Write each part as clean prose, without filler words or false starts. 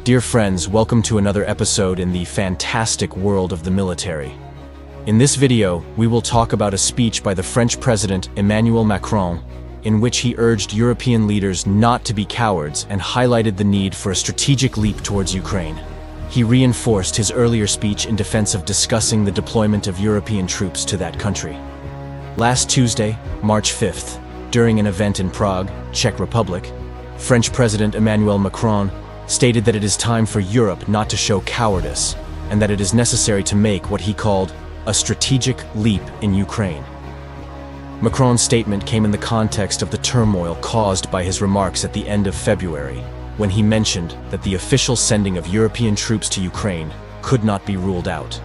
Dear friends, welcome to another episode in the fantastic world of the military. In this video, we will talk about a speech by the French President Emmanuel Macron, in which he urged European leaders not to be cowards and highlighted the need for a strategic leap towards Ukraine. He reinforced his earlier speech in defense of discussing the deployment of European troops to that country. Last Tuesday, March 5th, during an event in Prague, Czech Republic, French President Emmanuel Macron stated that it is time for Europe not to show cowardice and that it is necessary to make what he called a strategic leap in Ukraine. Macron's statement came in the context of the turmoil caused by his remarks at the end of February, when he mentioned that the official sending of European troops to Ukraine could not be ruled out.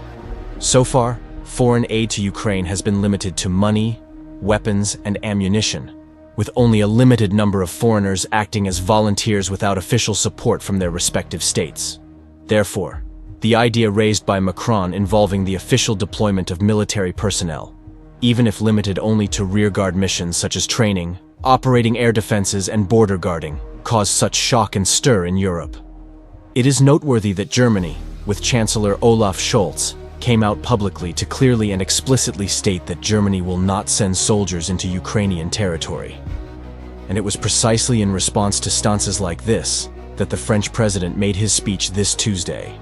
So far, foreign aid to Ukraine has been limited to money, weapons, and ammunition, with only a limited number of foreigners acting as volunteers without official support from their respective states. Therefore, the idea raised by Macron involving the official deployment of military personnel, even if limited only to rearguard missions such as training, operating air defenses, and border guarding, caused such shock and stir in Europe. It is noteworthy that Germany, with Chancellor Olaf Scholz, came out publicly to clearly and explicitly state that Germany will not send soldiers into Ukrainian territory. And it was precisely in response to stances like this that the French president made his speech this Tuesday,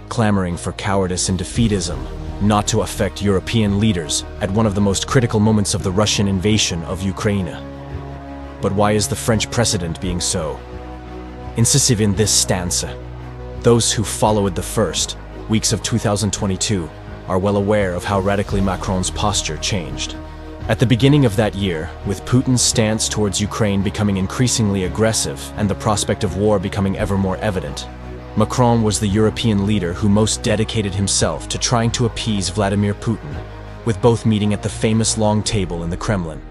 clamoring for cowardice and defeatism not to affect European leaders at one of the most critical moments of the Russian invasion of Ukraine. But why is the French president being so incisive in this stance? Those who followed the first weeks of 2022 are well aware of how radically Macron's posture changed. At the beginning of that year, with Putin's stance towards Ukraine becoming increasingly aggressive and the prospect of war becoming ever more evident, Macron was the European leader who most dedicated himself to trying to appease Vladimir Putin, with both meeting at the famous Long Table in the Kremlin.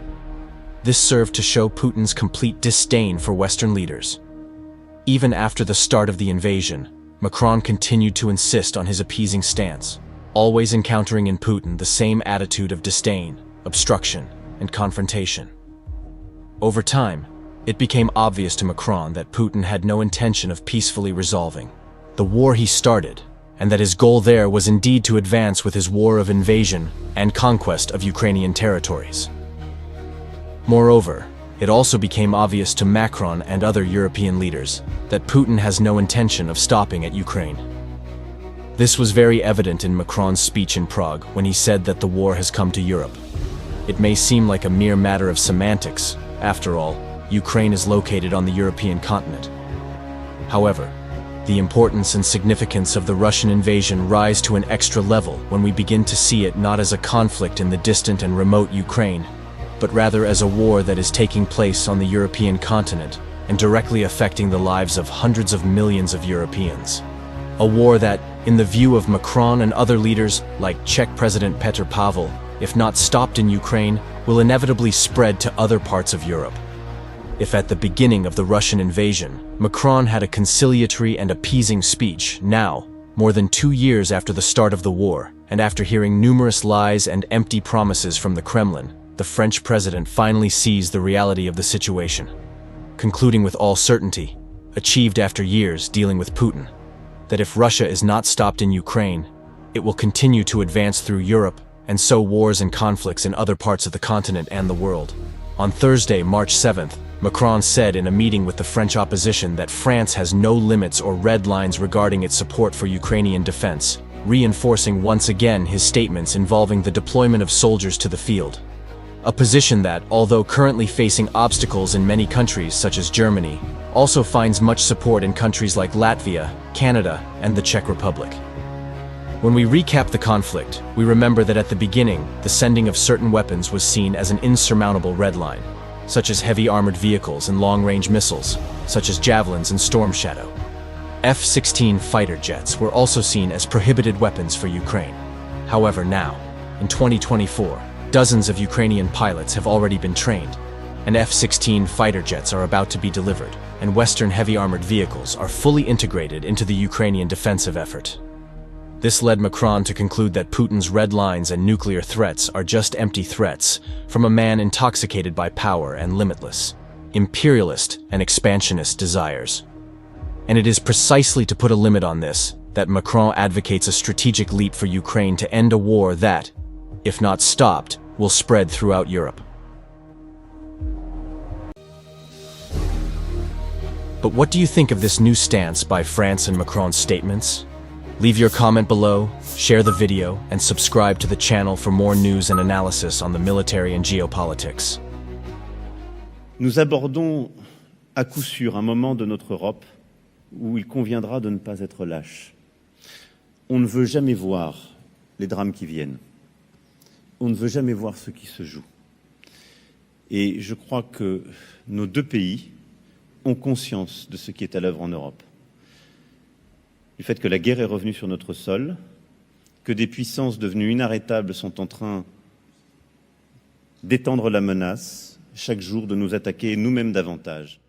This served to show Putin's complete disdain for Western leaders. Even after the start of the invasion, Macron continued to insist on his appeasing stance, always encountering in Putin the same attitude of disdain, obstruction, and confrontation. Over time, it became obvious to Macron that Putin had no intention of peacefully resolving the war he started, and that his goal there was indeed to advance with his war of invasion and conquest of Ukrainian territories. Moreover, it also became obvious to Macron and other European leaders that Putin has no intention of stopping at Ukraine. This was very evident in Macron's speech in Prague when he said that the war has come to Europe. It may seem like a mere matter of semantics. After all, Ukraine is located on the European continent. However, the importance and significance of the Russian invasion rise to an extra level when we begin to see it not as a conflict in the distant and remote Ukraine, but rather as a war that is taking place on the European continent and directly affecting the lives of hundreds of millions of Europeans. A war that, in the view of Macron and other leaders like Czech President Petr Pavel, if not stopped in Ukraine, will inevitably spread to other parts of Europe. If at the beginning of the Russian invasion, Macron had a conciliatory and appeasing speech, now, more than 2 years after the start of the war, and after hearing numerous lies and empty promises from the Kremlin, the French president finally sees the reality of the situation, concluding with all certainty, achieved after years dealing with Putin, that if Russia is not stopped in Ukraine, it will continue to advance through Europe and sow wars and conflicts in other parts of the continent and the world. On Thursday, March 7th, Macron said in a meeting with the French opposition that France has no limits or red lines regarding its support for Ukrainian defense, reinforcing once again his statements involving the deployment of soldiers to the field. A position that, although currently facing obstacles in many countries such as Germany, also finds much support in countries like Latvia, Canada, and the Czech Republic. When we recap the conflict, we remember that at the beginning, the sending of certain weapons was seen as an insurmountable red line, such as heavy armored vehicles and long-range missiles, such as Javelins and Storm Shadow. F-16 fighter jets were also seen as prohibited weapons for Ukraine. However, now, in 2024, dozens of Ukrainian pilots have already been trained, and F-16 fighter jets are about to be delivered, and Western heavy armored vehicles are fully integrated into the Ukrainian defensive effort. This led Macron to conclude that Putin's red lines and nuclear threats are just empty threats from a man intoxicated by power and limitless, imperialist and expansionist desires. And it is precisely to put a limit on this that Macron advocates a strategic leap for Ukraine to end a war that, if not stopped, will spread throughout Europe. But what do you think of this new stance by France and Macron's statements? Leave your comment below, share the video, and subscribe to the channel for more news and analysis on the military and geopolitics. Nous abordons à coup sûr un moment de notre Europe où il conviendra de ne pas être lâche. On ne veut jamais voir les drames qui viennent. On ne veut jamais voir ce qui se joue. Et je crois que nos deux pays ont conscience de ce qui est à l'œuvre en Europe. Du fait que la guerre est revenue sur notre sol, que des puissances devenues inarrêtables sont en train d'étendre la menace, chaque jour de nous attaquer nous-mêmes davantage.